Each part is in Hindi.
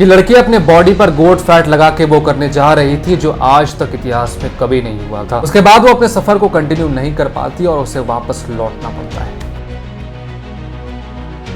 ये लड़की अपने बॉडी पर गोट फैट लगा के वो करने जा रही थी जो आज तक इतिहास में कभी नहीं हुआ था। उसके बाद वो अपने सफर को कंटिन्यू नहीं कर पाती और उसे वापस लौटना पड़ता है,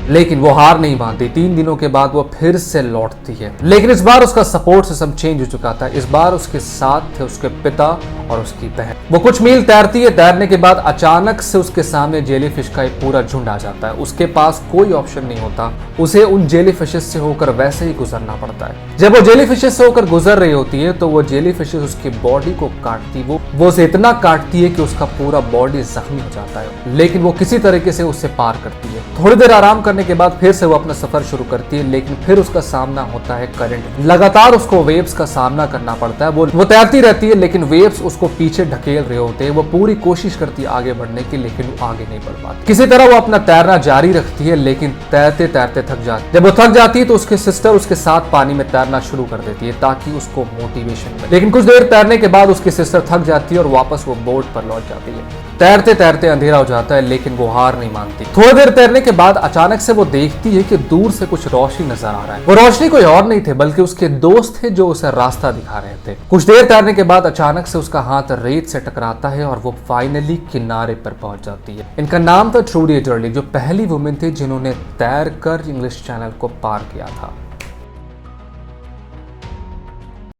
लेकिन वो हार नहीं मानती। 3 दिनों के बाद वो फिर से लौटती है, लेकिन इस बार उसका सपोर्ट सिस्टम चेंज हो चुका था। इस बार उसके साथ थे उसके पिता और उसकी बहन। वो कुछ मील तैरती है, तैरने के बाद अचानक से उसके सामने जेलीफिश का एक पूरा झुंड आ जाता है। उसके पास कोई ऑप्शन नहीं होता, उसे उन जेलीफिशेस से होकर वैसे ही गुजरना पड़ता है। जब वो जेलीफिशेस से होकर गुजर रही होती है तो वो जेलीफिशेस उसकी बॉडी को काटती, वो उसे इतना काटती है कि उसका पूरा बॉडी जख्मी हो जाता है, लेकिन वो किसी तरीके से उससे पार करती है। थोड़ी देर आराम करने के बाद फिर से वो अपना सफर शुरू करती है, लेकिन फिर उसका सामना होता है करंट। लगातार उसको वेव्स का सामना करना पड़ता है। वो तैरती रहती है, लेकिन वेव्स उसको पीछे ढकेल रहे होते हैं। वो पूरी कोशिश करती है आगे बढ़ने की, लेकिन वो आगे नहीं बढ़ पाती। किसी तरह वो अपना तैरना जारी रखती है, लेकिन तैरते तैरते थक जाती है। जब वो थक जाती है तो उसके सिस्टर उसके साथ पानी में तैरना शुरू कर देती है ताकि उसको मोटिवेशन मिले। लेकिन कुछ देर तैरने के बाद उसकी सिस्टर थक जाती है और वापस वो बोट पर लौट जाती है। तैरते तैरते अंधेरा हो जाता है, लेकिन वो हार नहीं मानती। थोड़ी देर तैरने के बाद अचानक से वो देखती है कि दूर से कुछ रोशनी नजर आ रहा है। वो रोशनी कोई और नहीं थे बल्कि उसके दोस्त थे जो उसे रास्ता दिखा रहे थे। कुछ देर तैरने के बाद अचानक से उसका हाथ रेत से टकराता है और वो फाइनली किनारे पर पहुंच जाती है। इनका नाम था ट्रूडी एटरली, जो पहली वुमेन थी जिन्होंने तैर कर इंग्लिश चैनल को पार किया था।